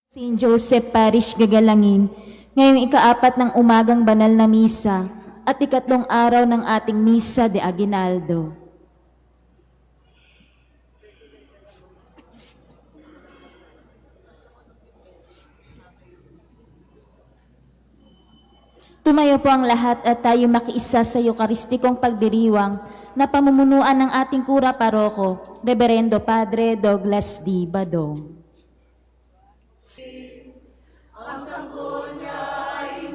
St. Joseph Parish gagalangin ngayong ika-4 ng umagang banal na misa at ikatlong araw ng ating Misa de Aguinaldo. Tumayo po ang lahat at tayo makiisa sa Eukaristikong pagdiriwang na pamumunuan ng ating kura paroko, Reverendo Padre Douglas D. Badong. Ang sanggol niya ay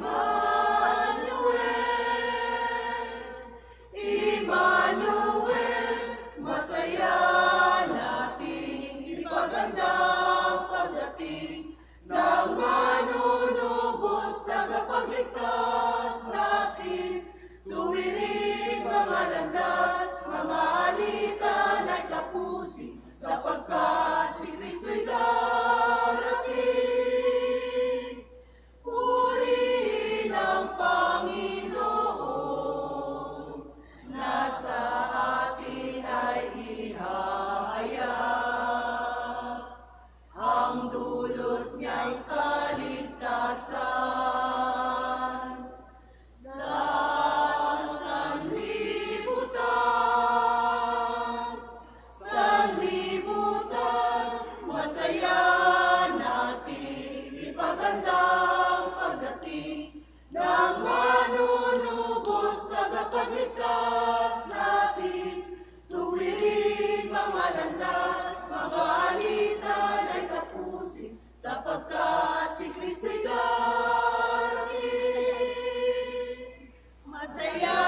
Emmanuel, masaya nating ipaganda ang pagdating ng manunubos, tagapagligtas natin. Tuwiring mga landas, mga alitan ay tapusin, sapagkat si Kristo'y darating. Purihin ang Panginoon, nasa atin ay ihahayag. Ang dulot niya'y kaligtasan. Sa sanlibutan, masaya natin ipagandang pagdating ng manunubos, tagapagligtas natin. Tuwirin mga landas, mga alitan ay tapusin, sapagkat si Kristo'y darating. Masaya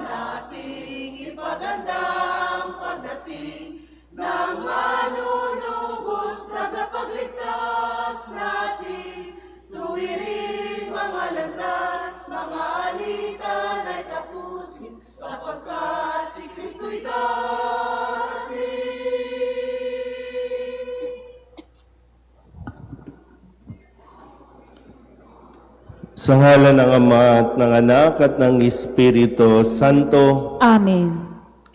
nating ipagandang pagdating ng manunubos, tagapagligtas natin. Tuwirin mga landas, mga alitan ay tapusin, sapagkat si Kristo'y darating. Sa ngalan ng Ama at ng Anak at ng Espiritu Santo, Amen.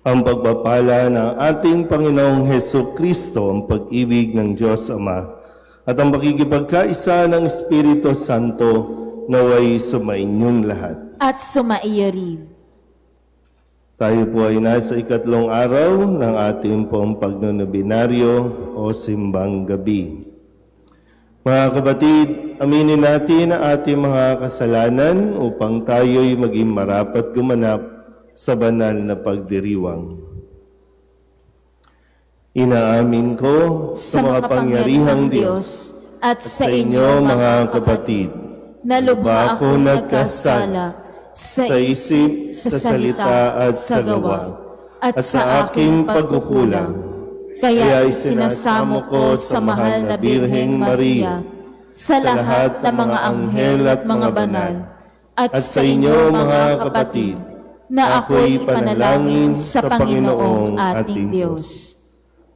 ang pagpapala ng ating Panginoong Hesus Kristo, ang pag-ibig ng Diyos Ama, at ang pakikipagkaisa ng Espiritu Santo naway sumainyong lahat. At sumaiyo rin. Tayo po ay nasa ikatlong araw ng ating pong pagnonobinaryo o simbang gabi. Mga kapatid, aminin natin ang ating mga kasalanan upang tayo'y maging marapat gumanap sa banal na pagdiriwang. Inaamin ko sa makapangyarihang Diyos at sa inyo mga kapatid, na lubha ako nagkasala sa isip, sa salita at sa gawa, at sa aking pagkukulang. Kaya isinasamo ko sa mahal na Birheng Maria, sa lahat ng mga anghel at mga banal, at sa inyo mga kapatid, na ako'y panalangin sa Panginoong ating Diyos.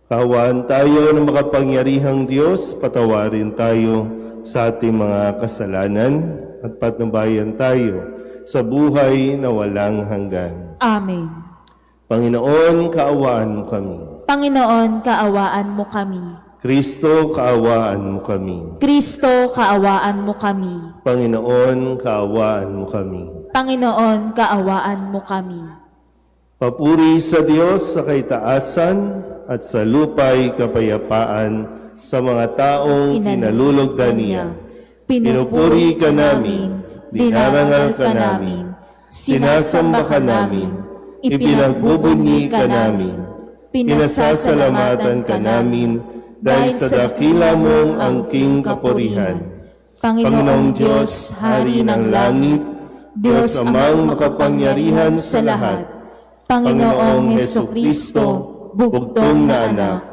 Kaawaan tayo ng makapangyarihang Diyos, patawarin tayo sa ating mga kasalanan at patnubayan tayo sa buhay na walang hanggan. Amen. Panginoon, kaawaan mo kami. Panginoon, kaawaan mo kami. Kristo, kaawaan mo kami. Kristo, kaawaan mo kami. Panginoon, kaawaan mo kami. Panginoon, kaawaan mo kami. Papuri sa Diyos sa kaitaasan at sa lupay kapayapaan sa mga taong kinalulugdan niya. Pinupuri ka namin, dinarangal ka namin, sinasamba ka namin, ipinagbubunyi ka namin, pinasasalamatan ka namin, dahil sa dakila mong angking kapurihan. Panginoong Diyos, Hari ng langit, Diyos amang makapangyarihan sa lahat, Panginoong Hesukristo, bugtong na anak,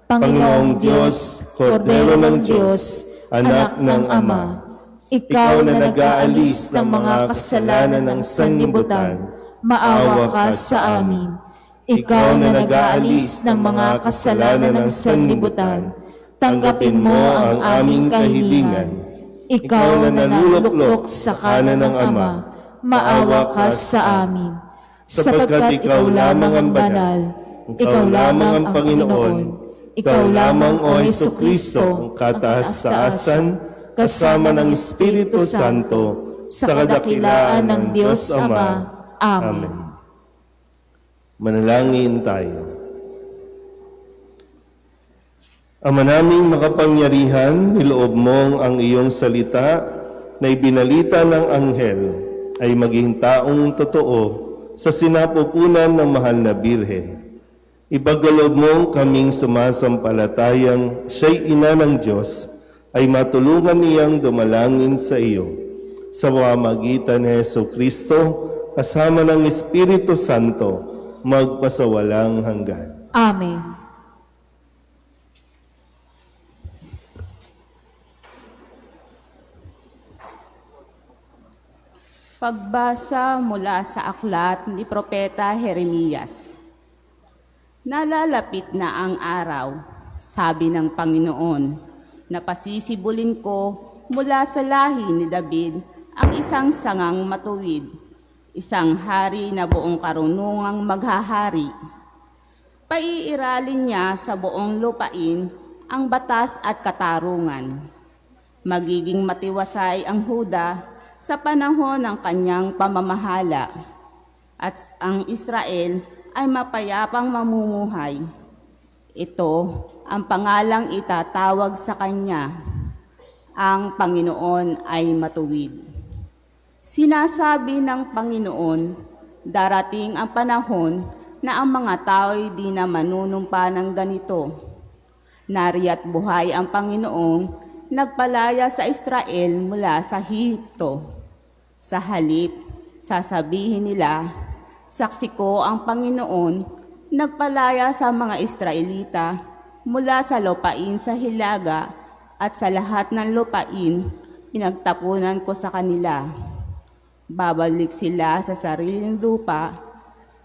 Panginoong Diyos, Kordero ng Diyos, Anak ng Ama, Ikaw na nag-aalis ng mga kasalanan ng sanlibutan, maawa ka sa amin. Ikaw na nag-aalis ng mga kasalanan ng sanlibutan, tanggapin mo ang aming kahilingan. Ikaw na nanuluklok sa kanan ng Ama, maawa ka sa amin. Sapagkat ikaw lamang ang banal, ikaw lamang ang Panginoon, Ikaw lamang, O Jesucristo, ang kataas-taasan, kasama ng Espiritu Santo, sa kadakilaan ng Diyos Ama. Amen. Manalangin tayo. Ama naming makapangyarihan, niloob mong ang iyong salita na ibinalita ng anghel ay maging taong totoo sa sinapupunan ng mahal na Birhen. Ibagalob mong kaming sumasampalatayang siya'y ina ng Diyos ay matulungan niyang dumalangin sa iyo. Sa pamamagitan ni Jesucristo, kasama ng Espiritu Santo, magpasawalang hanggan. Amen. Pagbasa mula sa aklat ni Propeta Jeremias. Nalalapit na ang araw, sabi ng Panginoon, na pasisibulin ko mula sa lahi ni David ang isang sangang matuwid, isang hari na buong karunungang maghahari. Paiiralin niya sa buong lupain ang batas at katarungan. Magiging matiwasay ang Huda sa panahon ng kanyang pamamahala, at ang Israel ay mapayapang mamumuhay. Ito ang pangalang itatawag sa kanya, ang Panginoon ay matuwid. Sinasabi ng Panginoon, darating ang panahon na ang mga tao'y di na manunumpa ng ganito. Nariya't buhay ang Panginoong nagpalaya sa Israel mula sa Ehipto. Sa halip, sasabihin nila, saksi ko ang Panginoon, nagpalaya sa mga Israelita mula sa lupain sa Hilaga at sa lahat ng lupain, pinagtapunan ko sa kanila. Babalik sila sa sariling lupa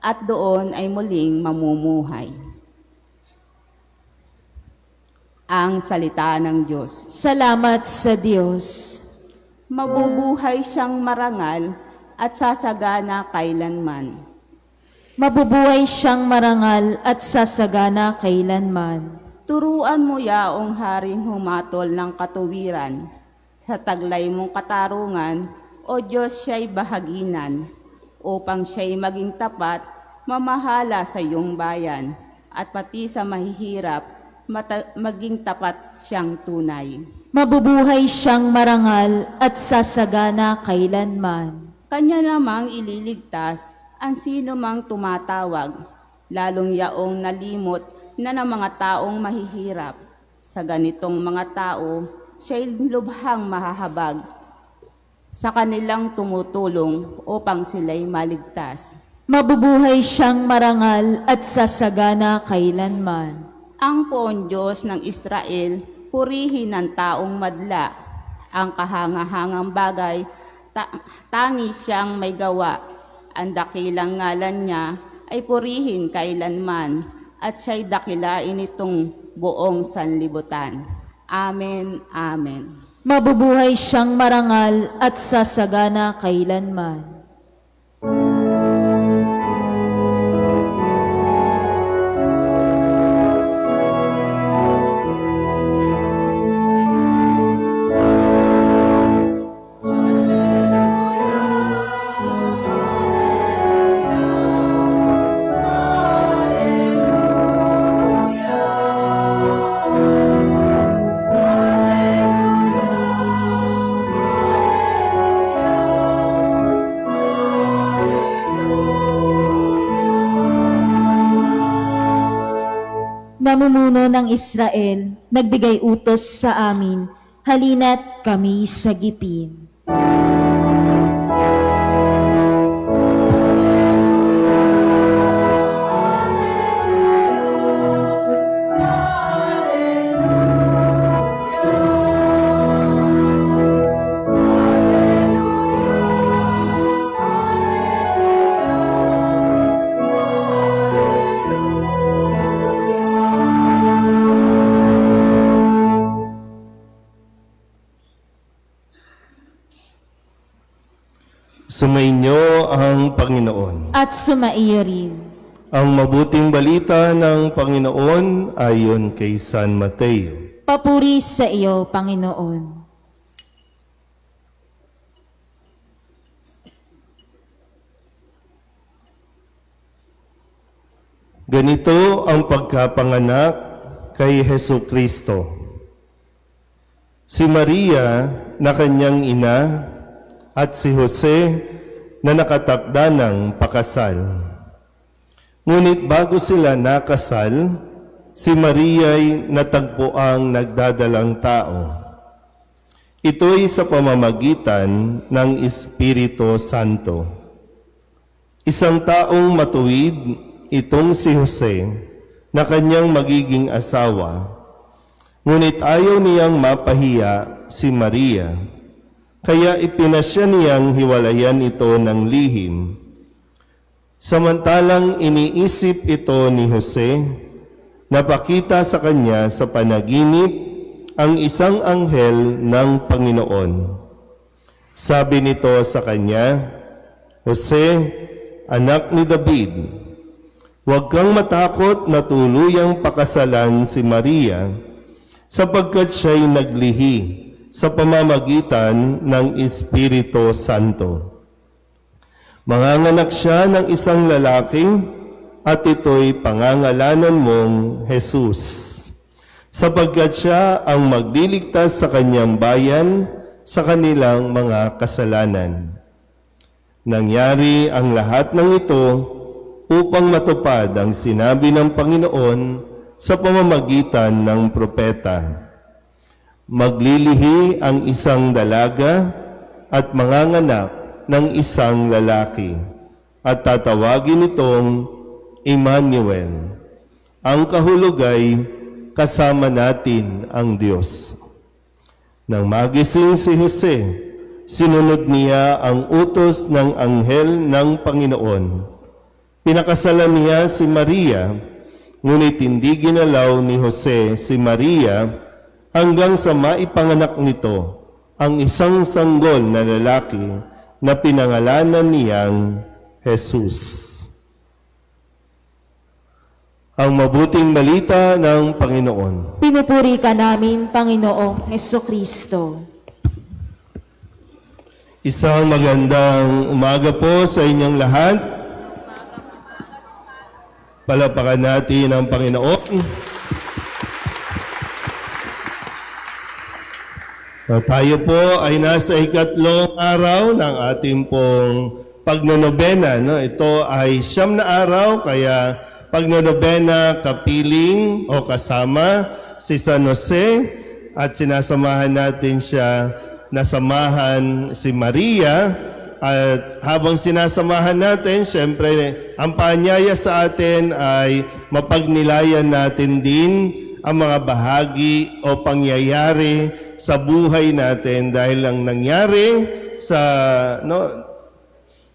at doon ay muling mamumuhay. Ang salita ng Diyos. Salamat sa Diyos. Mabubuhay siyang marangal at sasagana kailanman. Mabubuhay siyang marangal at sasagana kailanman. Turuan mo yaong haring humatol ng katuwiran. Sa taglay mong katarungan, O Diyos, siya'y bahaginan, upang siya'y maging tapat, mamahala sa iyong bayan, at pati sa mahihirap, maging tapat siyang tunay. Mabubuhay siyang marangal at sasagana kailanman. Kanya namang ililigtas ang sino mang tumatawag, lalong yaong nalimot na ng mga taong mahihirap. Sa ganitong mga tao, siya'y lubhang mahahabag sa kanilang tumutulong upang sila'y maligtas. Mabubuhay siyang marangal at sasagana kailanman. Ang poong Diyos ng Israel, purihin ng taong madla. Ang kahangahangang bagay, tangi siyang may gawa. Ang dakilang ngalan niya ay purihin kailanman, at siya'y dakilain itong buong sanlibutan. Amen, Amen. Mabubuhay siyang marangal at sasagana kailanman. Namumuno ng Israel, nagbigay utos sa amin, halina't kami sagipin. Sumainyo ang Panginoon. At sumaiyo rin. Ang mabuting balita ng Panginoon ayon kay San Mateo. Papuri sa iyo, Panginoon. Ganito ang pagkapanganak kay Hesu Kristo. Si Maria na kanyang ina at si Jose na nakatakda ng pakasal. Ngunit bago sila nakasal, si Maria'y natagpuang nagdadalang tao. Ito'y sa pamamagitan ng Espiritu Santo. Isang taong matuwid itong si Jose na kanyang magiging asawa, ngunit ayaw niyang mapahiya si Maria, kaya ipinasya niyang hiwalayan ito ng lihim. Samantalang iniisip ito ni Jose, napakita sa kanya sa panaginip ang isang anghel ng Panginoon. Sabi nito sa kanya, Jose, anak ni David, huwag kang matakot na tuluyang pakasalan si Maria, sapagkat siya'y naglihi sa pamamagitan ng Espiritu Santo. Manganganak siya ng isang lalaki at ito'y pangangalanan mong Jesus, sapagkat siya ang magliligtas sa kanyang bayan sa kanilang mga kasalanan. Nangyari ang lahat ng ito upang matupad ang sinabi ng Panginoon sa pamamagitan ng propeta. Maglilihi ang isang dalaga at manganganak ng isang lalaki at tatawagin itong Emmanuel. Ang kahulugay, kasama natin ang Diyos. Nang magising si Jose, sinunod niya ang utos ng anghel ng Panginoon. Pinakasalan niya si Maria, ngunit hindi ginalaw ni Jose si Maria hanggang sa maipanganak nito ang isang sanggol na lalaki na pinangalanan niyang Jesus. Ang mabuting balita ng Panginoon. Pinupuri ka namin, Panginoong Hesukristo. Isang magandang umaga po sa inyong lahat. Palapakan natin ang Panginoon. Tayo po ay nasa ikatlong araw ng ating pong pagnonobena. No? Ito ay 9 na araw, kaya pagnonobena kapiling o kasama si San Jose at sinasamahan natin siya, nasamahan si Maria. At habang sinasamahan natin, syempre, ang paanyaya sa atin ay mapagnilayan natin din ang mga bahagi o pangyayari sa buhay natin dahil ang nangyari sa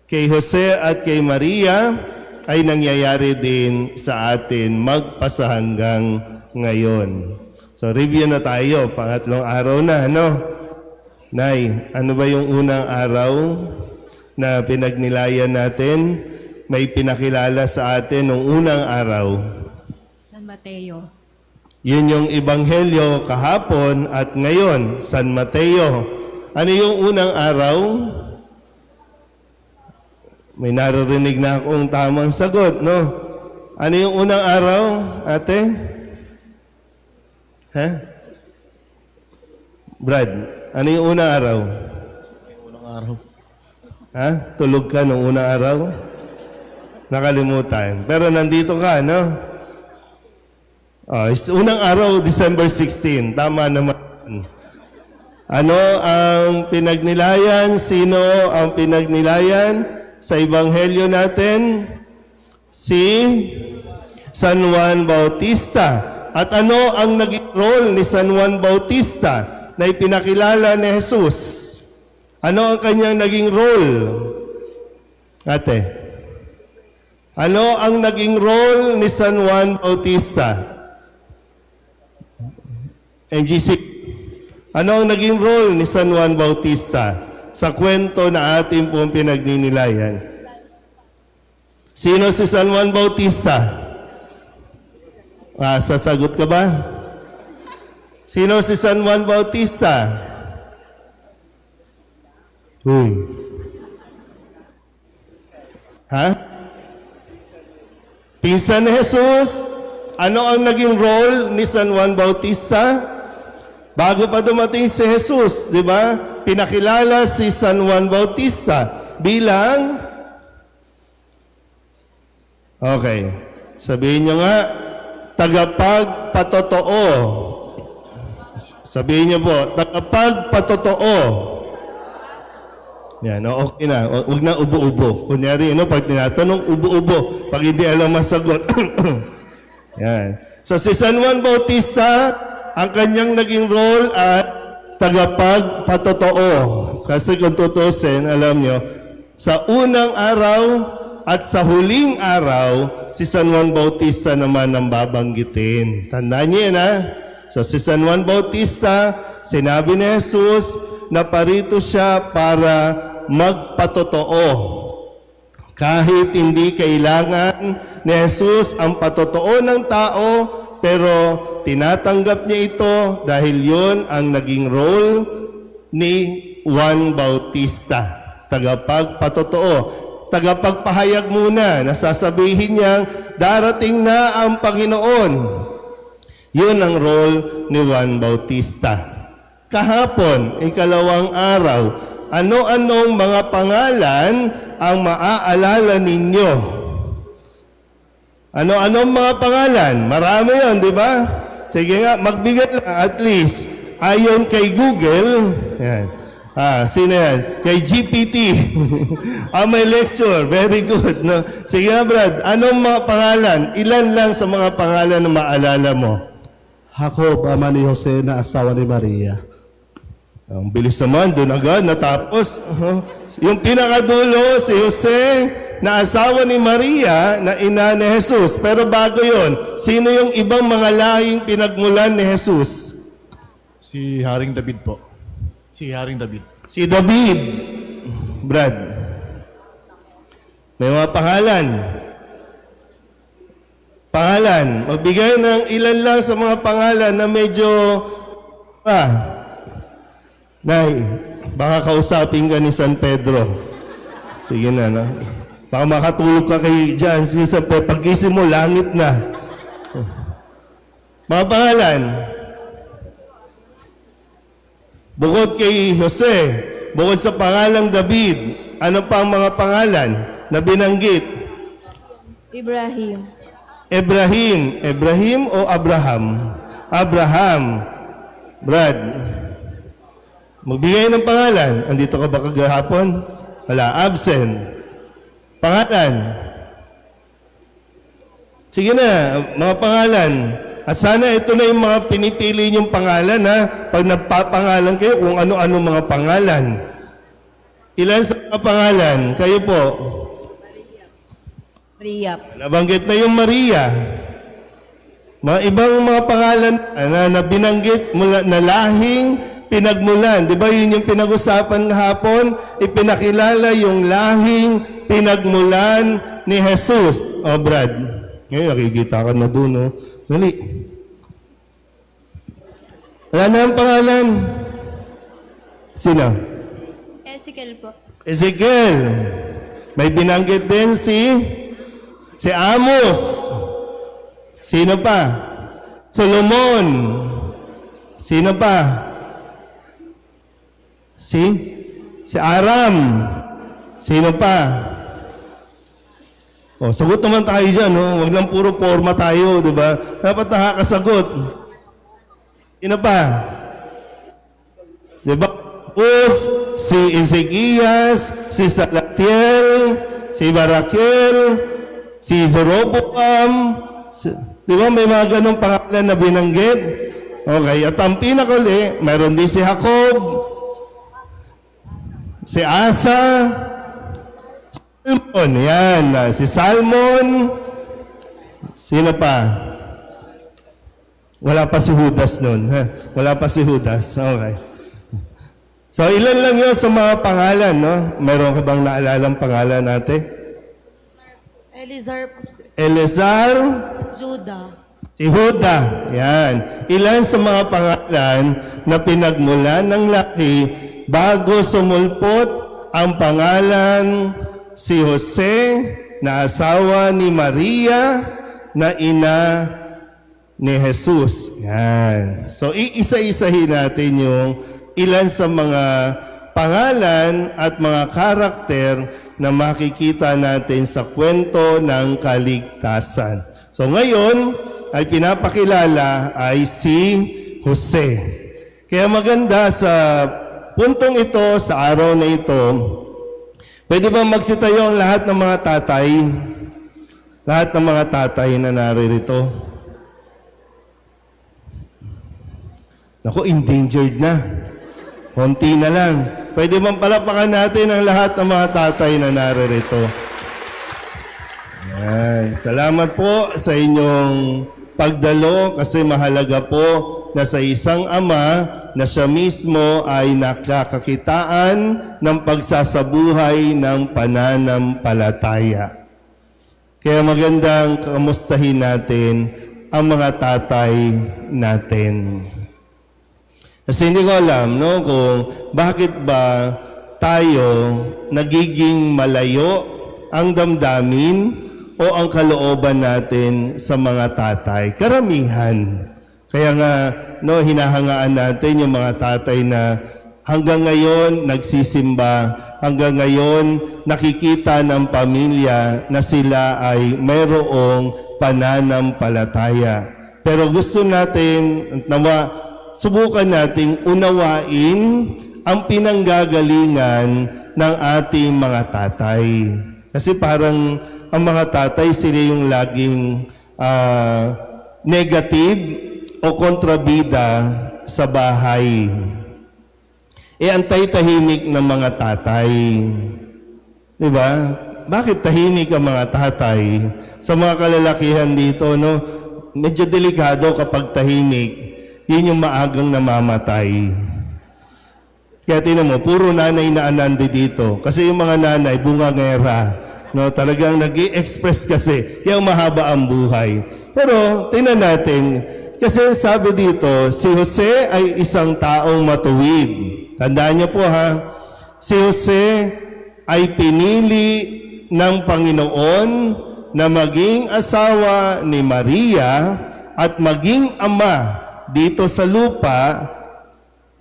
kay Jose at kay Maria ay nangyayari din sa atin magpasa hanggang ngayon. So review na tayo, pangatlong araw na, Nay, ano ba yung unang araw na pinagnilayan natin? May pinakilala sa atin nung unang araw. San Mateo. Yun yung ebanghelyo kahapon at ngayon, San Mateo. Ano yung unang araw? May naririnig na akong tamang sagot, Ano yung unang araw, ate? Brad, ano yung unang araw? Unang araw. Tulog ka nung unang araw? Nakalimutan. Pero nandito ka, unang araw, December 16. Tama naman. Ano ang pinagnilayan? Sino ang pinagnilayan sa ebanghelyo natin? Si San Juan Bautista. At ano ang naging role ni San Juan Bautista na ipinakilala ni Jesus? Ano ang kanyang naging role? Ate, ano ang naging role ni San Juan Bautista? NGC, ano ang naging role ni San Juan Bautista sa kwento na ating pong pinagninilayan? Sino si San Juan Bautista? Sasagot ka ba? Sino si San Juan Bautista? Ha? Pinsan ni Jesus? Ano ang naging role ni San Juan Bautista? Bago pa dumating si Jesus, di ba? Pinakilala si San Juan Bautista bilang... Okay. Sabihin nyo nga, tagapagpatotoo. Sabihin niyo po, tagapagpatotoo. Yan, okay na. Huwag na ubo-ubo. Kunyari, pag tinatanong, ubo-ubo. Pag hindi alam masagot. Yan. So, si San Juan Bautista, ang kanyang naging role at tagapagpatotoo. Kasi kung tutusin, alam nyo, sa unang araw at sa huling araw, si San Juan Bautista naman ang babanggitin. Tandaan niyo yan, ha? So, si San Juan Bautista, sinabi ni Jesus na parito siya para magpatotoo. Kahit hindi kailangan ni Jesus ang patotoo ng tao, pero tinatanggap niya ito dahil yun ang naging role ni Juan Bautista. Tagapagpatotoo. Tagapagpahayag muna, nasasabihin niyang darating na ang Panginoon. Yun ang role ni Juan Bautista. Kahapon, ikalawang araw, ano-anong mga pangalan ang maaalala ninyo? Ano-anong mga pangalan? Marami yun, di ba? Sige nga, magbigay lang at least. Ayon kay Google, yan. Sino yan? Kay GPT. May lecture. Very good. No? Sige nga, Brad. Anong mga pangalan? Ilan lang sa mga pangalan na maalala mo? Jacob, ama ni Jose na asawa ni Maria. Ang bilis naman, doon agad, natapos. Yung pinakadulo, si Jose, na asawa ni Maria, na ina ni Jesus. Pero bago yon, sino yung ibang mga lahing pinagmulan ni Jesus? Si Haring David po. Si Haring David. Si David. Brad. May mga pangalan. Pangalan. Magbigay ng ilan lang sa mga pangalan na medyo... Nay, baka kausapin ka ni San Pedro. Sige na, no? Baka makatulog ka kay dyan. Sige, San Pedro, pagkising mo, langit na. Mga pangalan. Bukod kay Jose, bukod sa pangalang David, ano pa ang mga pangalan na binanggit? Ibrahim. Ibrahim. Ibrahim o Abraham? Abraham. Brad, magbigay ng pangalan. Andito ka ba kagahapon? Wala, absent. Pangalan. Sige na, mga pangalan. At sana ito na yung mga pinipili niyong pangalan, ha? Pag nagpapangalan kayo, kung ano-ano mga pangalan. Ilan sa mga pangalan? Kayo po. Maria. Nabanggit na yung Maria. Mga ibang mga pangalan na binanggit mula, na lahing pinagmulan. Di ba yun yung pinag-usapan hapon? Ipinakilala yung lahing pinagmulan ni Jesus. O Brad, ngayon nakikita ka na doon, no? Dali. Wala na ang pangalan. Sino? Ezekiel po. Ezekiel. May binanggit din si Amos. Sino pa? Solomon. Sino pa? Si Aram. Sino pa? Sagot naman tayo dyan, no? Huwag lang puro forma tayo, di ba? Dapat nakakasagot. Sino pa? Di ba? Si Ezekias, si Salatiel, si Barakel, si Zoroboam. Di ba may mga ganong pangalan na binanggit? Okay, at ang pinakuli, mayroon din si Jacob, si Asa, Salmon, yan. Si Salmon. Sino pa? Wala pa si Judas nun. Wala pa si Judas. Okay. So, ilan lang yun sa mga pangalan, no? Meron ka bang naalalang pangalan natin? Elizar Eleazar, Judah. si Huda. Yan. Ilan sa mga pangalan na pinagmulan ng laki bago sumulpot ang pangalan si Jose na asawa ni Maria na ina ni Jesus. Yan. So, iisa-isahin natin yung ilan sa mga pangalan at mga karakter na makikita natin sa kwento ng kaligtasan. So, ngayon ay pinapakilala ay si Jose. Kaya maganda sa puntong ito, sa araw na ito, pwede ba magsitayo ang lahat ng mga tatay? Lahat ng mga tatay na naririto. Naku, endangered na. Konti na lang. Pwede bang palapakan natin ang lahat ng mga tatay na naririto? Yan. Salamat po sa inyong pagdalo kasi mahalaga po na sa isang ama na siya mismo ay nakakakitaan ng pagsasabuhay ng pananampalataya. Kaya magandang kamustahin natin ang mga tatay natin. Kasi hindi ko alam, no, kung bakit ba tayo nagiging malayo ang damdamin o ang kalooban natin sa mga tatay. Karamihan. Kaya nga, no, hinahangaan natin yung mga tatay na hanggang ngayon nagsisimba, hanggang ngayon nakikita ng pamilya na sila ay mayroong pananampalataya. Pero gusto natin subukan nating unawain ang pinanggagalingan ng ating mga tatay. Kasi parang ang mga tatay sila yung laging negative o kontrabida sa bahay. Antay-tahimik ng mga tatay. Diba? Bakit tahimik ang mga tatay? Sa mga kalalakihan dito, no, medyo delikado kapag tahimik. Yun yung maagang namamatay. Kaya tinan mo, puro nanay na anandi dito. Kasi yung mga nanay, bungangera. No, talagang nag-i-express kasi. Kaya mahaba ang buhay. Pero, tinan natin. Kasi sabi dito, si Jose ay isang taong matuwid. Tandaan niyo po ha, si Jose ay pinili ng Panginoon na maging asawa ni Maria at maging ama dito sa lupa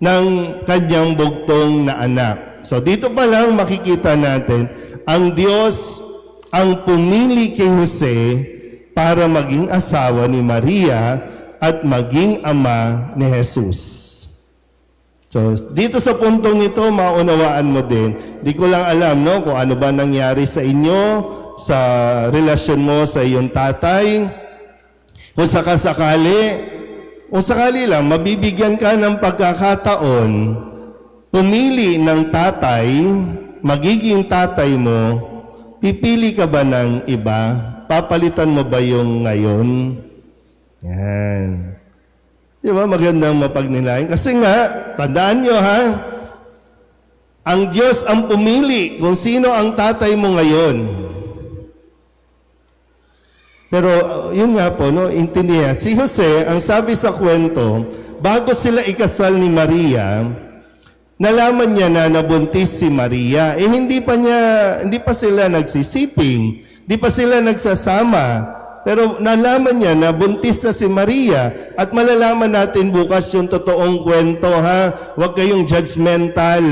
ng kanyang bugtong na anak. So dito pa lang makikita natin, ang Diyos ang pumili kay Jose para maging asawa ni Maria at maging ama ni Jesus. So dito sa puntong ito, maunawaan mo din. Di ko lang alam, no, kung ano ba nangyari sa inyo, sa relasyon mo sa iyong tatay, kung sakasakali, o sakali lang, mabibigyan ka ng pagkakataon, pumili ng tatay, magiging tatay mo, pipili ka ba ng iba? Papalitan mo ba yung ngayon? Yan. Di ba? Magandang mapagnilayan. Kasi nga, tandaan nyo ha, ang Diyos ang pumili kung sino ang tatay mo ngayon. Pero yun nga po, no, intindihan. Si Jose, ang sabi sa kwento, bago sila ikasal ni Maria, nalaman niya na nabuntis si Maria. Hindi pa sila nagsisiping, hindi pa sila nagsasama. Pero nalaman niya na buntis na si Maria at malalaman natin bukas yung totoong kwento ha. Huwag kayong judgmental.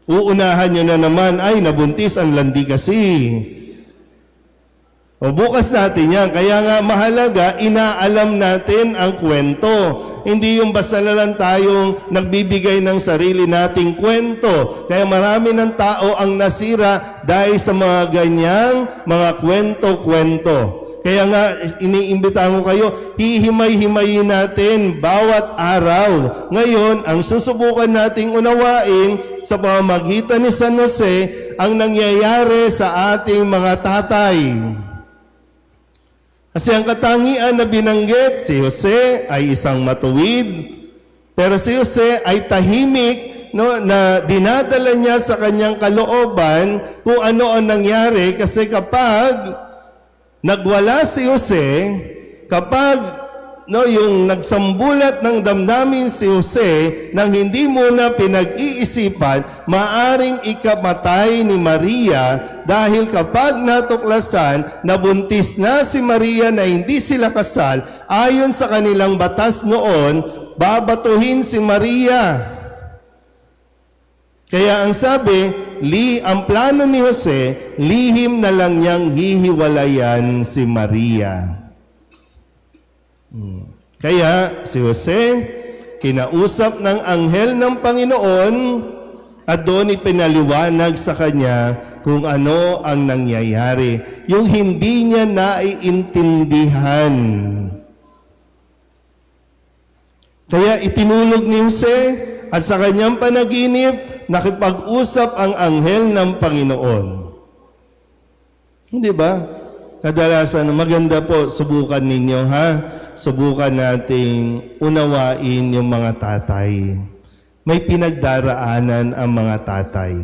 Uunahan niyo na naman, ay nabuntis ang landi kasi. O bukas natin yan. Kaya nga mahalaga, inaalam natin ang kwento. Hindi yung basta na lang tayong nagbibigay ng sarili nating kwento. Kaya marami ng tao ang nasira dahil sa mga ganyang mga kwento-kwento. Kaya nga, iniimbitahan ko kayo, hihimay-himayin natin bawat araw. Ngayon, ang susubukan nating unawain sa pamamagitan ni San Jose, ang nangyayari sa ating mga tatay. Kasi ang katangian na binanggit, si Jose ay isang matuwid, pero si Jose ay tahimik no, na dinadala niya sa kanyang kalooban kung ano ang nangyari kasi kapag nagwala si Jose, kapag no, yung nagsambulat ng damdamin si Jose nang hindi muna pinag-iisipan, maaring ikamatay ni Maria dahil kapag natuklasan na buntis na si Maria na hindi sila kasal, ayon sa kanilang batas noon, babatuhin si Maria. Kaya ang sabi, ang plano ni Jose, lihim na lang niyang hihiwalayan si Maria. Kaya si Jose, kinausap ng anghel ng Panginoon at doon ipinaliwanag sa kanya kung ano ang nangyayari. Yung hindi niya naiintindihan. Kaya itinulog ni Jose at sa kanyang panaginip, nakipag-usap ang anghel ng Panginoon. Hindi ba? Kadalasan, maganda po, subukan ninyo ha. Subukan nating unawain yung mga tatay. May pinagdaraanan ang mga tatay.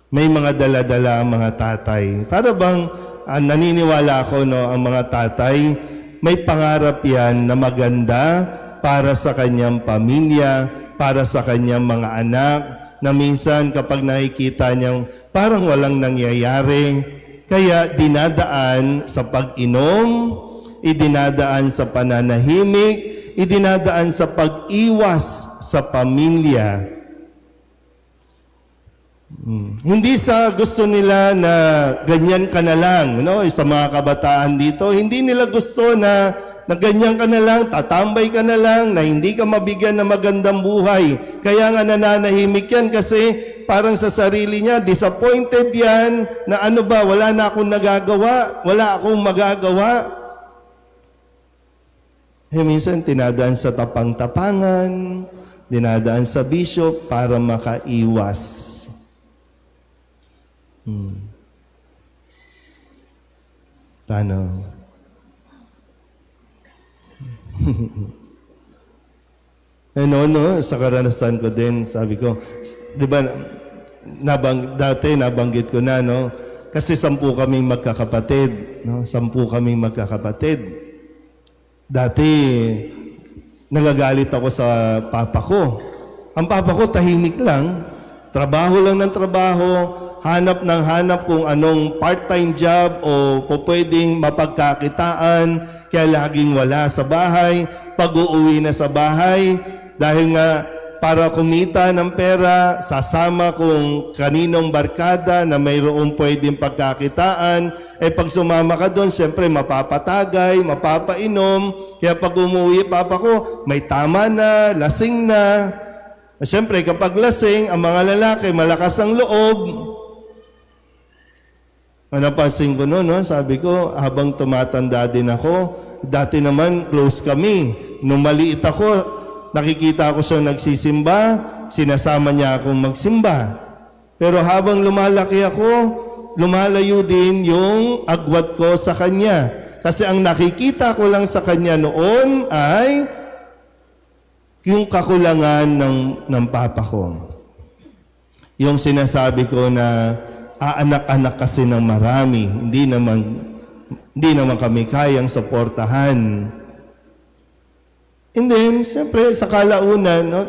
May mga dala-dala ang mga tatay. Para bang naniniwala ako, no, ang mga tatay, may pangarap yan na maganda para sa kanyang pamilya, para sa kanyang mga anak, na minsan kapag nakikita niyang parang walang nangyayari, kaya dinadaan sa pag-inom, idinadaan sa pananahimik, idinadaan sa pag-iwas sa pamilya. Hindi sa gusto nila na ganyan ka na lang, no? Sa mga kabataan dito, hindi nila gusto na ganyan ka na lang, tatambay ka na lang, na hindi ka mabigyan ng magandang buhay. Kaya nga nananahimik yan kasi parang sa sarili niya, disappointed yan, na ano ba, wala na akong nagagawa, wala akong magagawa. Minsan tinadaan sa tapang-tapangan, dinadaan sa bisyo para makaiwas. Paano? No, sa karanasan ko din, sabi ko, di ba, dati nabanggit ko na, no? Kasi 10 kaming magkakapatid, no? 10 kaming magkakapatid. Dati, nagagalit ako sa papa ko. Ang papa ko, tahimik lang. Trabaho lang ng trabaho, hanap ng hanap kung anong part-time job o pwedeng mapagkakitaan, kaya laging wala sa bahay. Pag-uuwi na sa bahay, dahil nga para kumita ng pera, sasama kung kaninong barkada na mayroong pwedeng pagkakitaan. Pag sumama ka doon, siyempre mapapatagay, mapapainom. Kaya pag umuwi, papa ko, may tama na, lasing na. Siyempre, kapag lasing, ang mga lalaki, malakas ang loob. Napansin ko noon, no? Sabi ko, habang tumatanda din ako, dati naman close kami. Nung maliit ako, nakikita ko siya nagsisimba, sinasama niya akong magsimba. Pero habang lumalaki ako, lumalayo din yung agwat ko sa kanya. Kasi ang nakikita ko lang sa kanya noon ay yung kakulangan ng papa ko. Yung sinasabi ko na aanak-anak kasi ng marami, hindi naman kami kayang suportahan. And then, siyempre, sa kalaunan, no,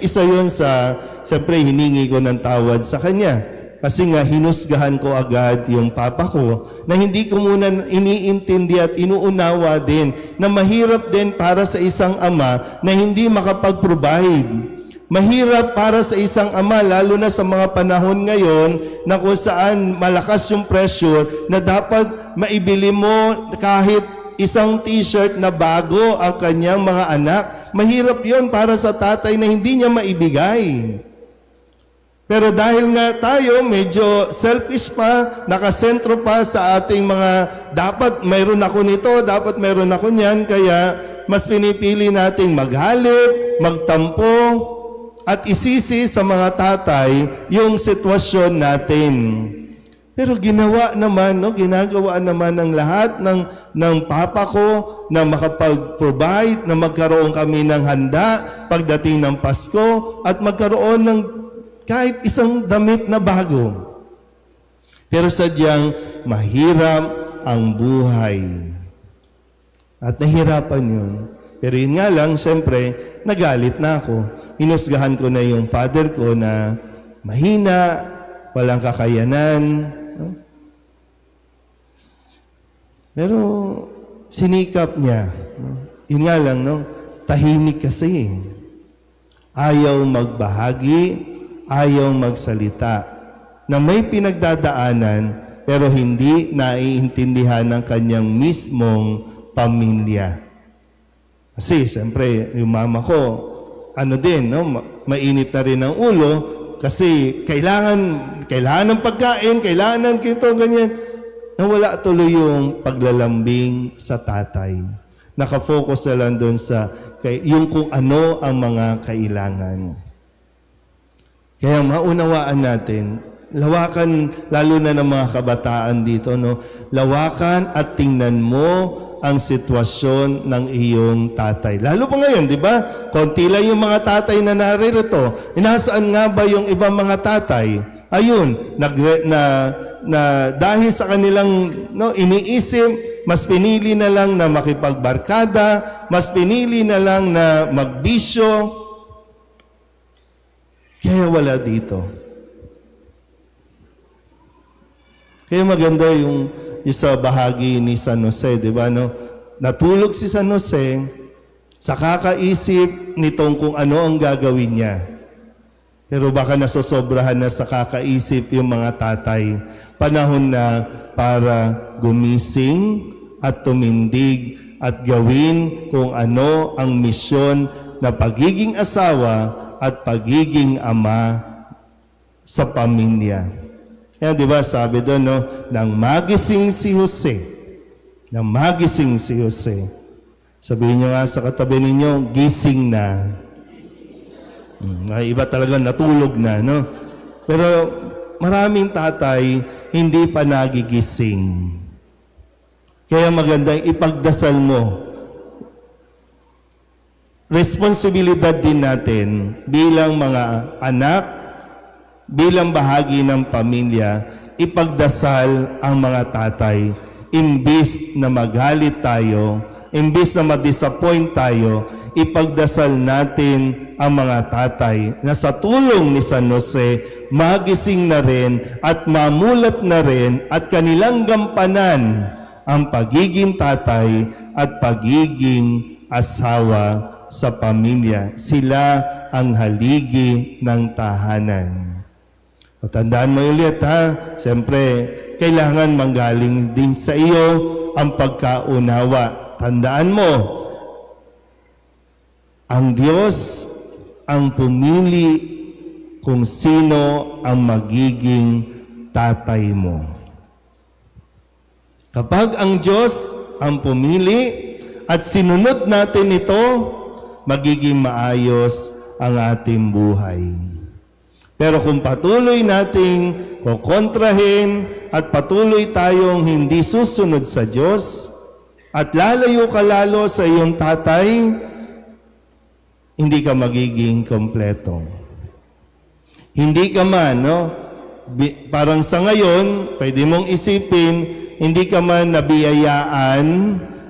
isa yun sa, siyempre, hiningi ko ng tawad sa kanya. Kasi nga, hinusgahan ko agad yung papa ko na hindi ko muna iniintindi at inuunawa din na mahirap din para sa isang ama na hindi makapag-provide. Mahirap para sa isang ama, lalo na sa mga panahon ngayon na kung saan malakas yung pressure na dapat maibili mo kahit isang t-shirt na bago ang kanyang mga anak. Mahirap yon para sa tatay na hindi niya maibigay. Pero dahil nga tayo medyo selfish pa, nakasentro pa sa ating mga dapat mayroon ako nito, dapat mayroon ako niyan, kaya mas pinipili nating maghalit, magtampo, at isisi sa mga tatay yung sitwasyon natin. Pero ginagawa naman ng lahat ng papa ko na makapag-provide, na magkaroon kami ng handa pagdating ng Pasko at magkaroon ng kahit isang damit na bago. Pero sadyang mahirap ang buhay. At nahirapan yun. Pero yun nga lang, siyempre, nagalit na ako. Hinusgahan ko na yung father ko na mahina, walang kakayanan. No? Pero sinikap niya. No? Yun nga lang, no? Tahimik kasi. Ayaw magbahagi, ayaw magsalita. Na may pinagdadaanan, pero hindi naiintindihan ng kanyang mismong pamilya. Kasi, siyempre, yung mama ko, mainit na rin ang ulo, kasi kailangan ng pagkain, kailangan ng kito, ganyan. Nawala tuloy yung paglalambing sa tatay. Nakafocus na lang doon sa yung kung ano ang mga kailangan. Kaya maunawaan natin, lawakan, lalo na ng mga kabataan dito, no? Lawakan at tingnan mo ang sitwasyon ng iyong tatay. Lalo pa ngayon, di ba? Konti lang yung mga tatay na naririto. Inasaan nga ba yung ibang mga tatay? Ayun, dahil sa kanilang iniisip, mas pinili na lang na makipagbarkada, mas pinili na lang na magbisyo. Kaya wala dito. Kaya maganda yung sa bahagi ni San Jose, di ba? No? Natulog si San Jose sa kakaisip nitong kung ano ang gagawin niya. Pero baka nasosobrahan na sa kakaisip yung mga tatay. Panahon na para gumising at tumindig at gawin kung ano ang misyon na pagiging asawa at pagiging ama sa pamilya. Yan, di ba, sabi doon, no, nang magising si Jose. Sabihin nyo nga sa katabi ninyo, gising na. Iba talaga natulog na, no? Pero maraming tatay hindi pa nagigising. Kaya magandang ipagdasal mo. Responsibilidad din natin bilang mga anak, bilang bahagi ng pamilya, ipagdasal ang mga tatay. Imbis na magalit tayo, imbis na ma-disappoint tayo, ipagdasal natin ang mga tatay na sa tulong ni San Jose, magising na rin at mamulat na rin at kanilang gampanan ang pagiging tatay at pagiging asawa sa pamilya. Sila ang haligi ng tahanan. O, tandaan mo ulit, ha? Siyempre, kailangan manggaling din sa iyo ang pagkaunawa. Tandaan mo, ang Diyos ang pumili kung sino ang magiging tatay mo. Kapag ang Diyos ang pumili at sinunod natin ito, magiging maayos ang ating buhay. Pero kung patuloy nating kukontrahin at patuloy tayong hindi susunod sa Diyos at lalayo ka lalo sa iyong tatay, hindi ka magiging kompleto. Hindi ka man, no? Parang sa ngayon, pwede mong isipin, hindi ka man nabiyayaan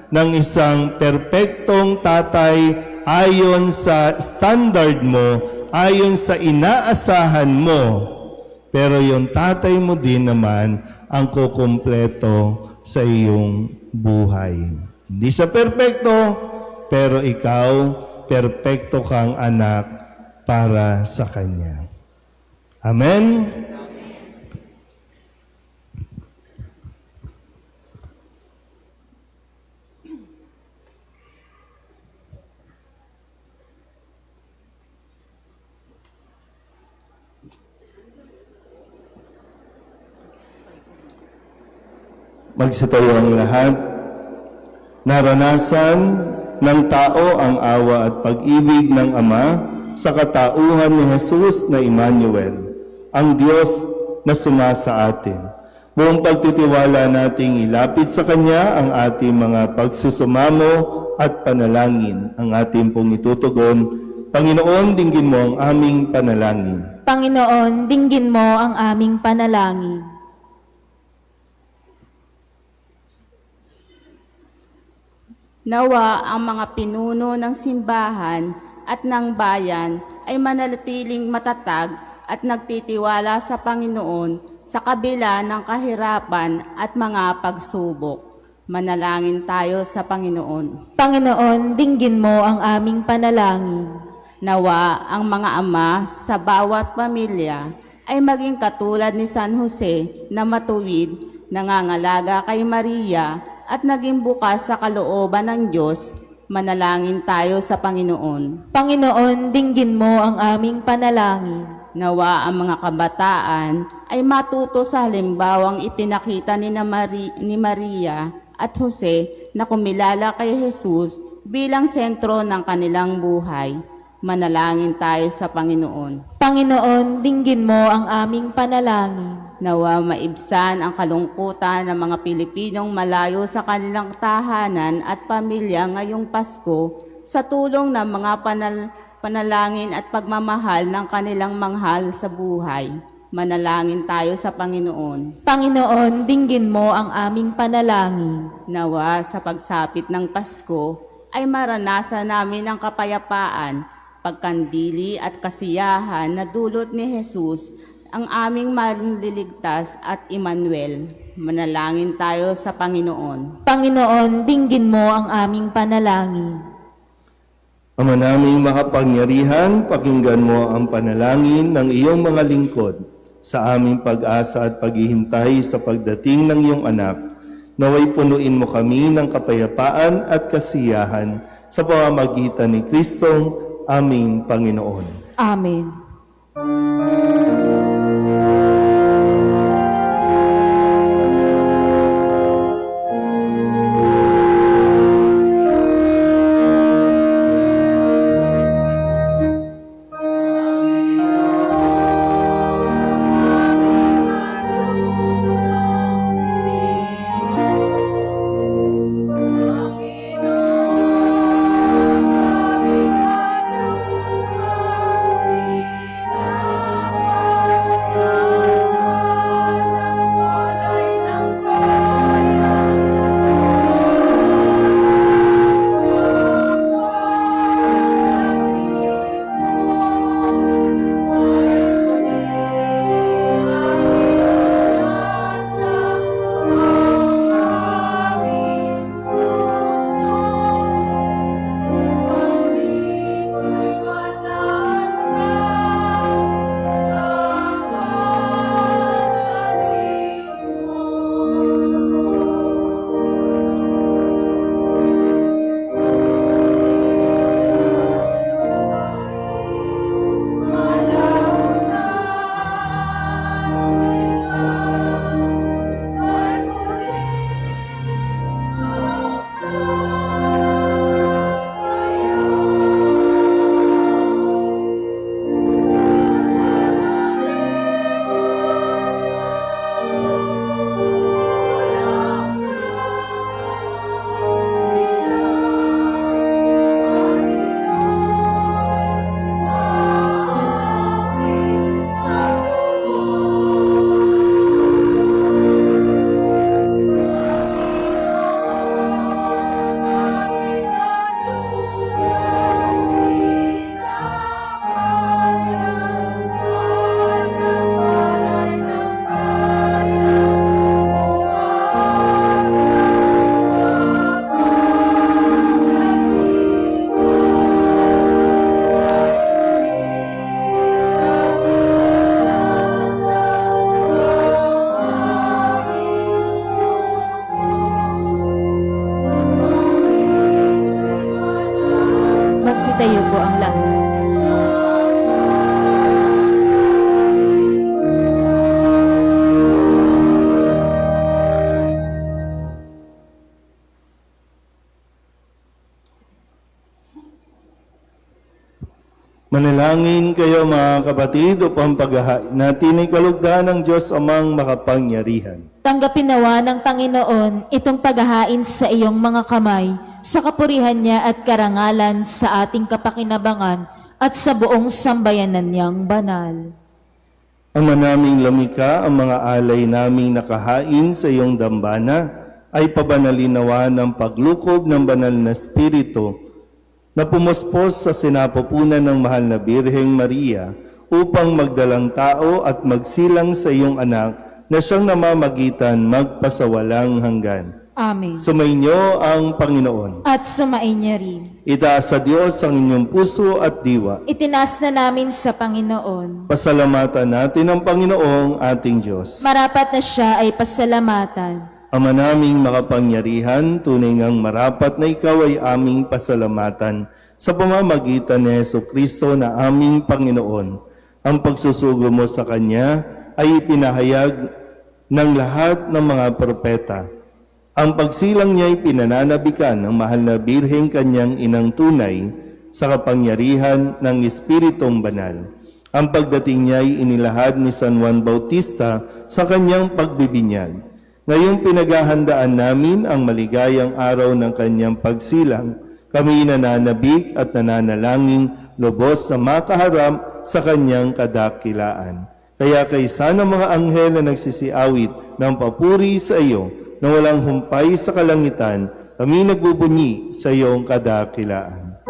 ng isang perpektong tatay ayon sa standard mo, ayon sa inaasahan mo. Pero yung tatay mo din naman ang kukumpleto sa iyong buhay. Hindi siya perpekto, pero ikaw, perpekto kang anak para sa Kanya. Amen? Magsitayo ang lahat. Naranasan ng tao ang awa at pag-ibig ng Ama sa katauhan ni Jesus na Emmanuel, ang Diyos na sumasa atin. Buong pagtitiwala nating ilapit sa Kanya ang ating mga pagsusumamo at panalangin. Ang ating pong itutugon, Panginoon, dinggin mo ang aming panalangin. Panginoon, dinggin mo ang aming panalangin. Nawa ang mga pinuno ng simbahan at ng bayan ay mananatiling matatag at nagtitiwala sa Panginoon sa kabila ng kahirapan at mga pagsubok. Manalangin tayo sa Panginoon. Panginoon, dinggin mo ang aming panalangin. Nawa ang mga ama sa bawat pamilya ay maging katulad ni San Jose na matuwid, nangangalaga kay Maria at naging bukas sa kalooban ng Diyos. Manalangin tayo sa Panginoon. Panginoon, dinggin mo ang aming panalangin. Nawa ang mga kabataan ay matuto sa halimbawang ipinakita ni Maria at Jose na kumilala kay Jesus bilang sentro ng kanilang buhay. Manalangin tayo sa Panginoon. Panginoon, dinggin mo ang aming panalangin. Nawa maibsan ang kalungkutan ng mga Pilipinong malayo sa kanilang tahanan at pamilya ngayong Pasko sa tulong ng mga panalangin at pagmamahal ng kanilang manghal sa buhay. Manalangin tayo sa Panginoon. Panginoon, dinggin mo ang aming panalangin. Nawa sa pagsapit ng Pasko ay maranasan namin ang kapayapaan, pagkandili at kasiyahan na dulot ni Jesus, ang aming manliligtas at Emmanuel. Manalangin tayo sa Panginoon. Panginoon, dinggin mo ang aming panalangin. Ama naming makapangyarihan, pakinggan mo ang panalangin ng iyong mga lingkod sa aming pag-asa at paghihintay sa pagdating ng iyong anak. Naway punuin mo kami ng kapayapaan at kasiyahan sa pamamagitan ni Kristong aming Panginoon. Amen. Manalangin kayo mga kapatid upang paghahain natin ay kalugdan ng Diyos amang makapangyarihan. Tanggapin nawa ng Panginoon itong paghahain sa iyong mga kamay, sa kapurihan niya at karangalan sa ating kapakinabangan at sa buong sambayanan niyang banal. Ama naming lamika, ang mga alay naming nakahain sa iyong dambana ay pabanalin nawa ng paglukob ng banal na Espiritu na pumuspos sa sinapupunan ng mahal na Birheng Maria upang magdalang tao at magsilang sa iyong anak na siyang namamagitan magpasawalang hanggan. Amen. Sumainyo ang Panginoon. At sumain niya rin. Itaas sa Diyos ang inyong puso at diwa. Itinas na namin sa Panginoon. Pasalamatan natin ang Panginoong ating Diyos. Marapat na siya ay pasalamatan. Ama naming makapangyarihan, tunay ngang marapat na ikaw ay aming pasalamatan sa pamamagitan ni Jesucristo na aming Panginoon. Ang pagsusugo mo sa Kanya ay ipinahayag ng lahat ng mga propeta. Ang pagsilang niya ay pinananabikan ng mahal na Birheng kanyang inang tunay sa kapangyarihan ng Espiritong Banal. Ang pagdating niya ay inilahad ni San Juan Bautista sa kanyang pagbibinyag. Ngayong pinaghahandaan namin ang maligayang araw ng kanyang pagsilang, kami nananabik at nananalangin lubos na makaharap sa kanyang kadakilaan. Kaya kaysa ng mga anghel na nagsisiawit ng papuri sa iyo na walang humpay sa kalangitan, kami nagbubunyi sa iyong kadakilaan.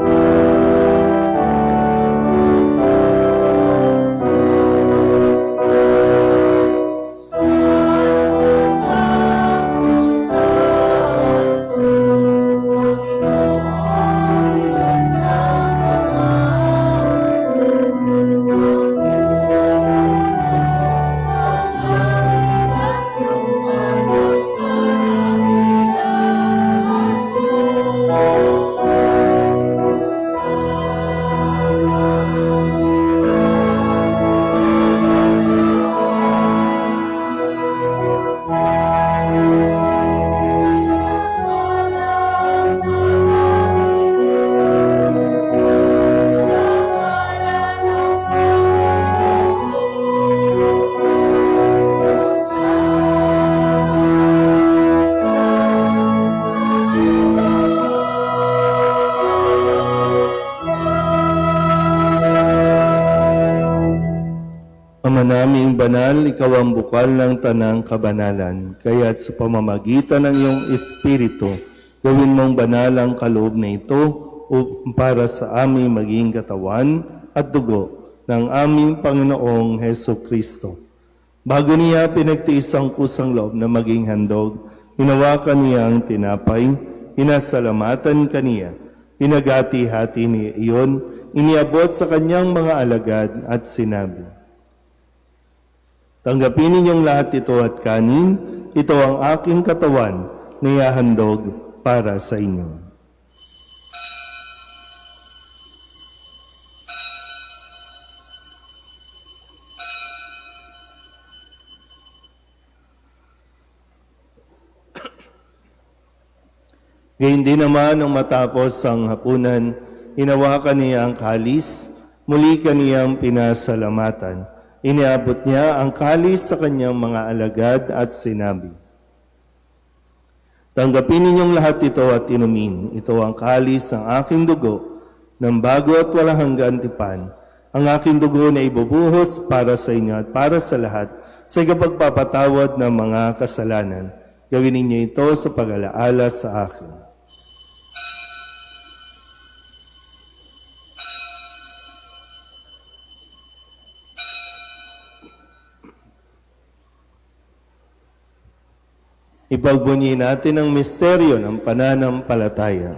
Ama naming banal, ikaw ang bukal ng tanang kabanalan. Kaya't sa pamamagitan ng iyong Espiritu, gawin mong banal ang kaloob na ito para sa aming maging katawan at dugo ng aming Panginoong Heso Kristo. Bago niya pinagtiis ang kusang loob na maging handog, hinawakan niya ang tinapay, inasalamatan kaniya, pinagati-hati niya iyon, iniabot sa kanyang mga alagad at sinabi, "Tanggapin ninyong lahat ito at kanin, ito ang aking katawan na ihahandog para sa inyo." Gayun din naman nang matapos ang hapunan, hinawakan niya ang kalis, muli kaniyang pinasalamatan. Iniabot niya ang kalis sa kanyang mga alagad at sinabi, "Tanggapin ninyong lahat ito at inumin. Ito ang kalis ng aking dugo, ng bago at walang hanggan tipan. Ang aking dugo na ibubuhos para sa inyo at para sa lahat sa ikapagpapatawad ng mga kasalanan. Gawin ninyo ito sa pag-alaala sa akin." Ipagbunyi natin ang misteryo ng pananampalataya.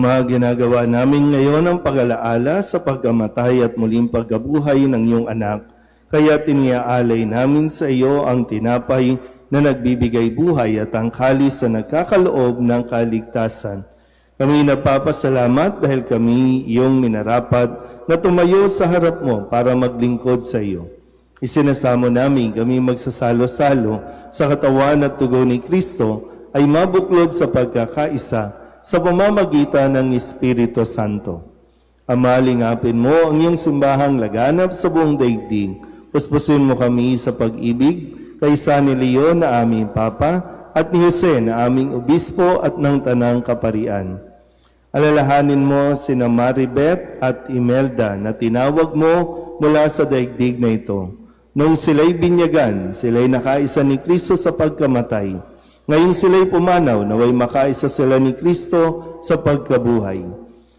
Ama, ginagawa namin ngayon ang pag-alaala sa pagkamatay at muling pagkabuhay ng iyong anak. Kaya tiniaalay namin sa iyo ang tinapay na nagbibigay buhay at ang kalis na nagkakaloob ng kaligtasan. Kami nagpapasalamat dahil kami iyong minarapat na tumayo sa harap mo para maglingkod sa iyo. Isinasamo namin kami magsasalo-salo sa katawan at tugo ni Kristo ay mabuklod sa pagkakaisa sa pamamagitan ng Espiritu Santo. Ama, lingapin mo ang iyong simbahang laganap sa buong daigdig. Puspusin mo kami sa pag-ibig kaysa ni Leon na aming Papa at ni Jose na aming Obispo at ng Tanang Kaparian. Alalahanin mo sina Maribeth at Imelda na tinawag mo mula sa daigdig na ito. Nung sila'y binyagan, sila'y nakaisa ni Kristo sa pagkamatay. Ngayong sila'y pumanaw, naway makaisa sila ni Kristo sa pagkabuhay.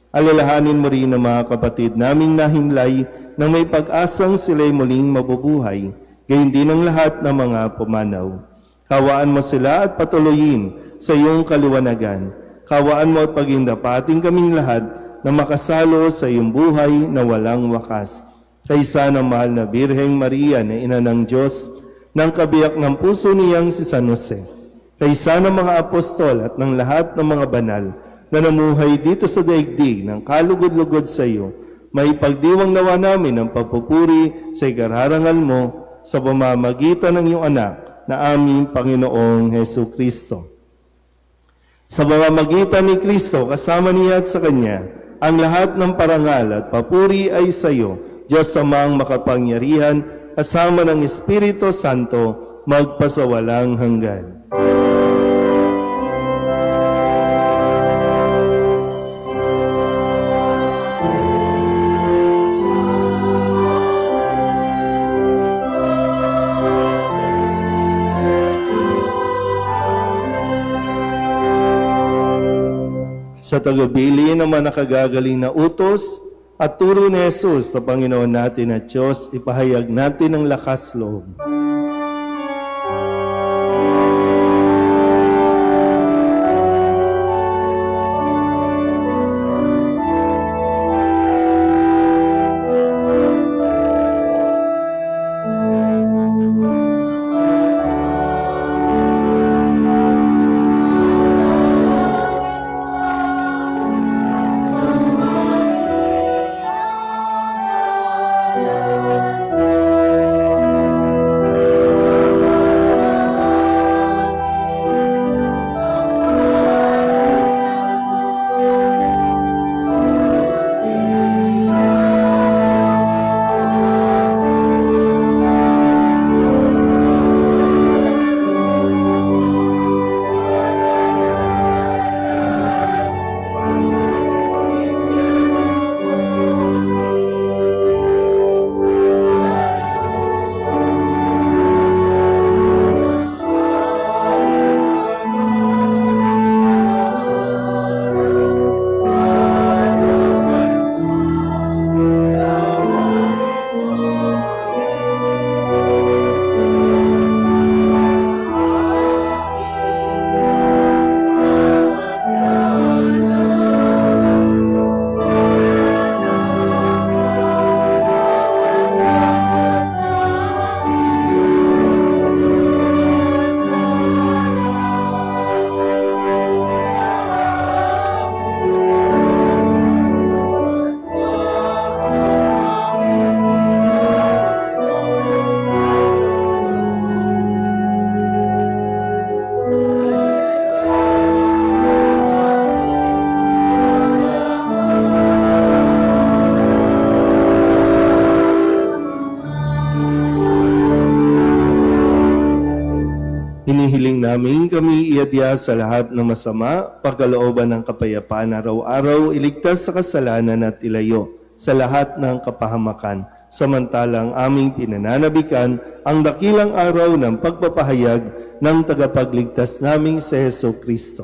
Alalahanin mo rin ang mga kapatid naming nahimlay na may pag-asang sila'y muling mabubuhay, gayon din ang lahat ng mga pumanaw. Kawaan mo sila at patuloyin sa iyong kaliwanagan. Kawaan mo at pagindapating kaming lahat na makasalo sa iyong buhay na walang wakas. Kaysa ng mahal na Birheng Maria na ina ng Diyos, ng kabiyak ng puso niyang si San Jose, kaysa ng mga apostol at ng lahat ng mga banal na namuhay dito sa daigdig ng kalugod-lugod sa iyo, may pagdiwang nawa namin ang pagpupuri sa ikararangal mo sa pamamagitan ng iyong anak na aming Panginoong Hesu Kristo. Sa pamamagitan ni Kristo, kasama niya at sa Kanya, ang lahat ng parangal at papuri ay sa iyo, Diyos Amang makapangyarihan, kasama ng Espiritu Santo, magpasawalang hanggan. Sa tagubilin ng mga nakagagaling na utos at turo ni Jesus sa Panginoon natin at Diyos, ipahayag natin ang lakas loob. Hinihiling namin kami iadya sa lahat ng masama, pagkalooban ng kapayapaan araw-araw, iligtas sa kasalanan at ilayo sa lahat ng kapahamakan. Samantalang aming pinananabikan ang dakilang araw ng pagpapahayag ng tagapagligtas naming si Hesu Kristo.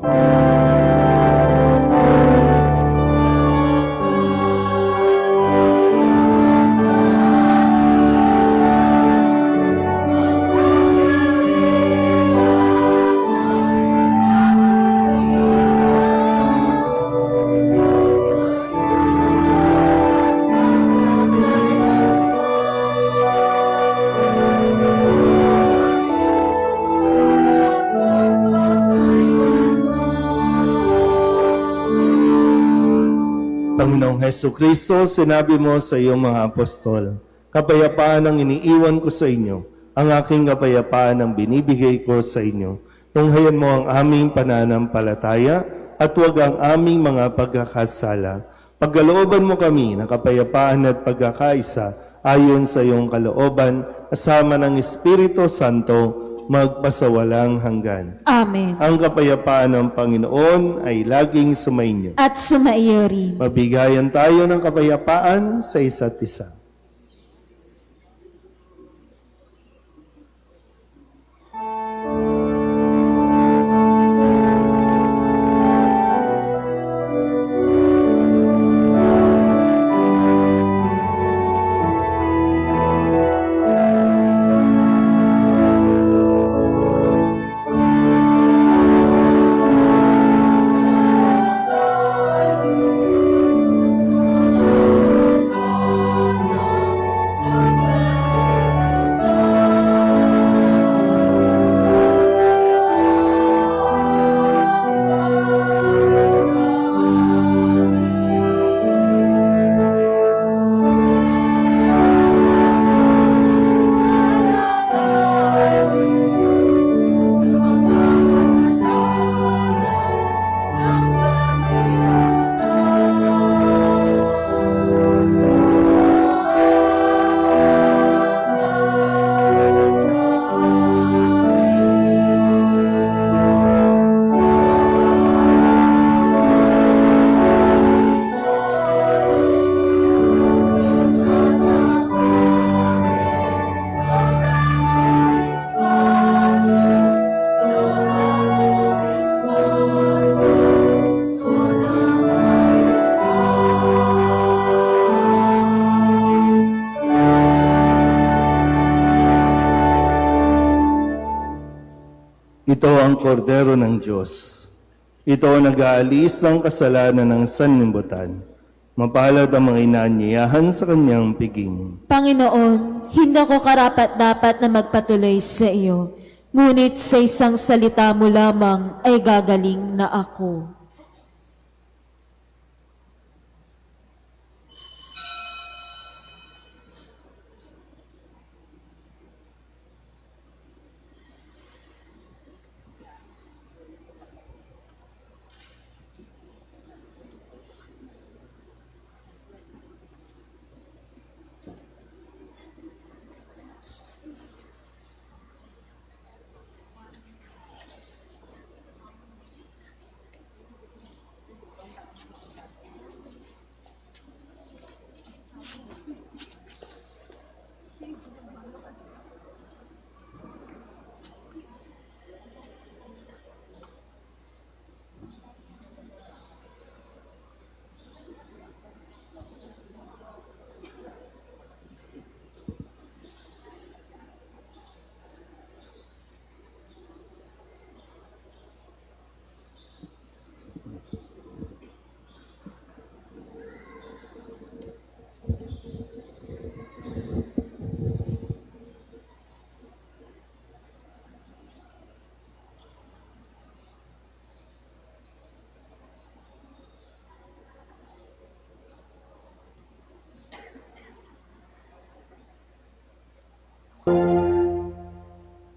Hesu Kristo, sinabi mo sa iyong mga apostol, kapayapaan ang iniiwan ko sa inyo, ang aking kapayapaan ang binibigay ko sa inyo. Tunghayan mo ang aming pananampalataya at huwag ang aming mga pagkakasala. Pagkalooban mo kami ng kapayapaan at pagkakaisa ayon sa iyong kalooban, kasama ng Espiritu Santo, magpasawalang hanggan. Amen. Ang kapayapaan ng Panginoon ay laging sumainyo. At sumaiyo rin. Mabigayan tayo ng kapayapaan sa isa't isa. Ito ang kordero ng Diyos. Ito ang nag-aalis ng kasalanan ng sanlibutan. Mapalad ang mga inaanyayahan sa kanyang piging. Panginoon, hindi ko karapat-dapat na magpatuloy sa iyo, ngunit sa isang salita mo lamang ay gagaling na ako.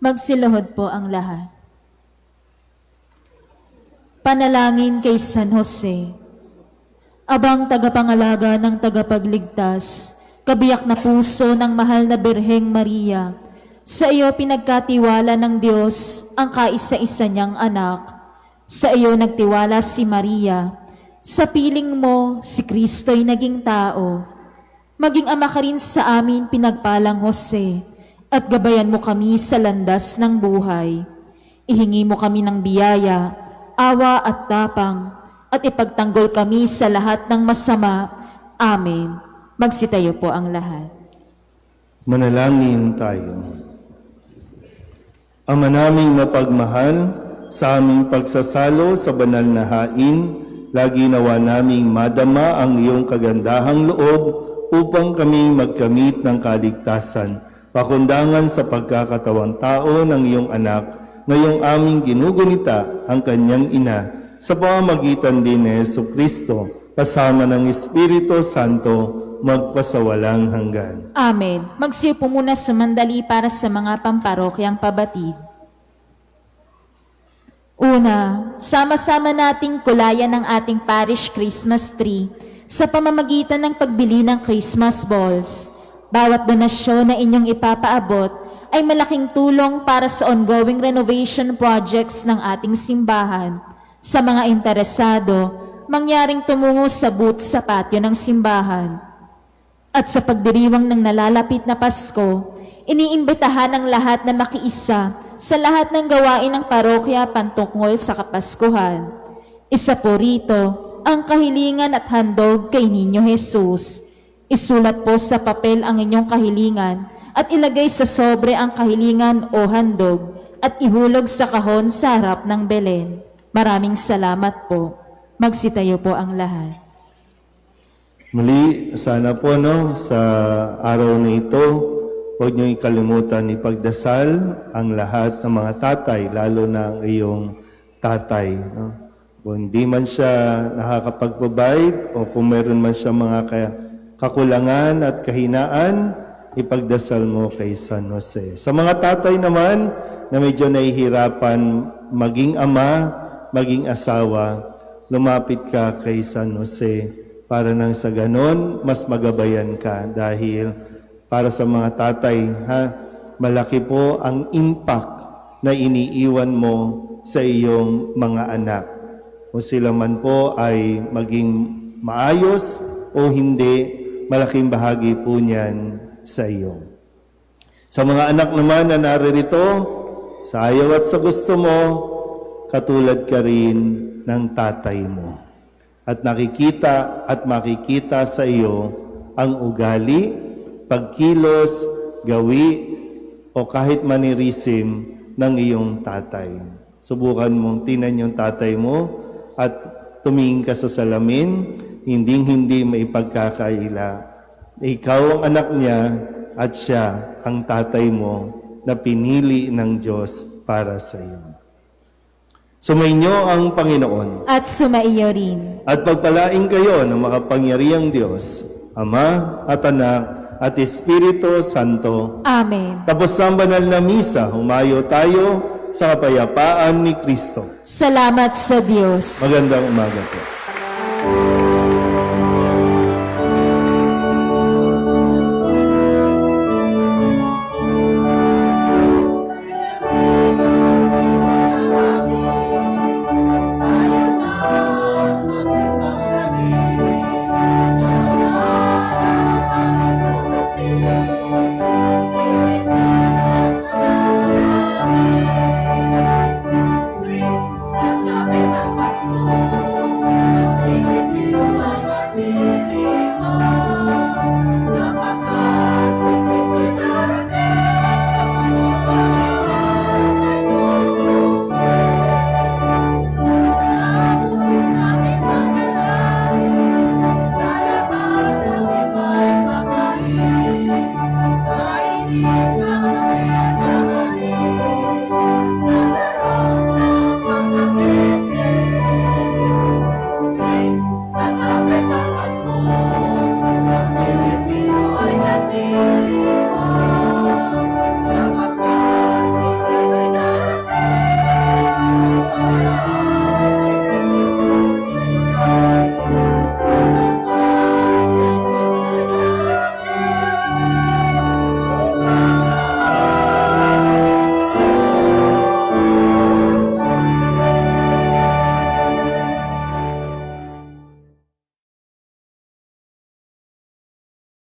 Magsiluhod po ang lahat. Panalangin kay San Jose. Abang tagapangalaga ng tagapagligtas, kabiyak na puso ng mahal na Birheng Maria, sa iyo pinagkatiwala ng Diyos ang kaisa-isa niyang anak. Sa iyo nagtiwala si Maria. Sa piling mo, si Kristo'y naging tao. Maging ama ka rin sa amin, pinagpalang Jose, at gabayan mo kami sa landas ng buhay. Ihingi mo kami ng biyaya, awa at tapang, at ipagtanggol kami sa lahat ng masama. Amen. Magsitayo po ang lahat. Manalangin tayo. Ama naming mapagmahal, sa aming pagsasalo sa banal na hain, lagi nawa naming madama ang iyong kagandahang loob upang kami magkamit ng kaligtasan, pakundangan sa pagkakatawang tao ng iyong anak, ngayong aming ginugunita ang kanyang ina, sa pamamagitan din ni Jesu Kristo, kasama ng Espiritu Santo, magpasawalang hanggan. Amen. Magsiyo po muna sumandali para sa mga pamparokyang pabatid. Una, sama-sama nating kulayan ang ating parish Christmas tree sa pamamagitan ng pagbili ng Christmas balls. Bawat donasyon na inyong ipapaabot ay malaking tulong para sa ongoing renovation projects ng ating simbahan. Sa mga interesado, mangyaring tumungo sa booth sa patio ng simbahan. At sa pagdiriwang ng nalalapit na Pasko, iniimbitahan ang lahat na makiisa sa lahat ng gawain ng parokya pantungkol sa Kapaskuhan. Isa po rito ang kahilingan at handog kay Niño Jesus. Isulat po sa papel ang inyong kahilingan at ilagay sa sobre ang kahilingan o handog at ihulog sa kahon sa harap ng Belen. Maraming salamat po. Magsitayo po ang lahat. Muli, sana po sa araw na ito, huwag niyo ikalimutan ipagdasal ang lahat ng mga tatay, lalo na ang iyong tatay. Kung hindi man siya nakakapagpabait o kung meron man siya mga kakulangan at kahinaan, ipagdasal mo kay San Jose. Sa mga tatay naman na medyo nahihirapan maging ama, maging asawa, lumapit ka kay San Jose para nang sa ganon, mas magabayan ka dahil para sa mga tatay, malaki po ang impact na iniiwan mo sa iyong mga anak. O sila man po ay maging maayos o hindi, malaking bahagi po niyan sa iyo. Sa mga anak naman na naririto, sa ayaw at sa gusto mo, katulad ka rin ng tatay mo. At nakikita at makikita sa iyo ang ugali, pagkilos, gawi, o kahit manirisim ng iyong tatay. Subukan mong tinan yung tatay mo at tumingin ka sa salamin, hindi maipagkakaila. Ikaw ang anak niya at siya ang tatay mo na pinili ng Diyos para sa iyo. Sumainyo ang Panginoon. At sumaiyo rin. At pagpalain kayo ng makapangyarihang Diyos, Ama at Anak at Espiritu Santo. Amen. Tapos ang banal na misa, humayo tayo sa kapayapaan ni Kristo. Salamat sa Diyos. Magandang umaga po.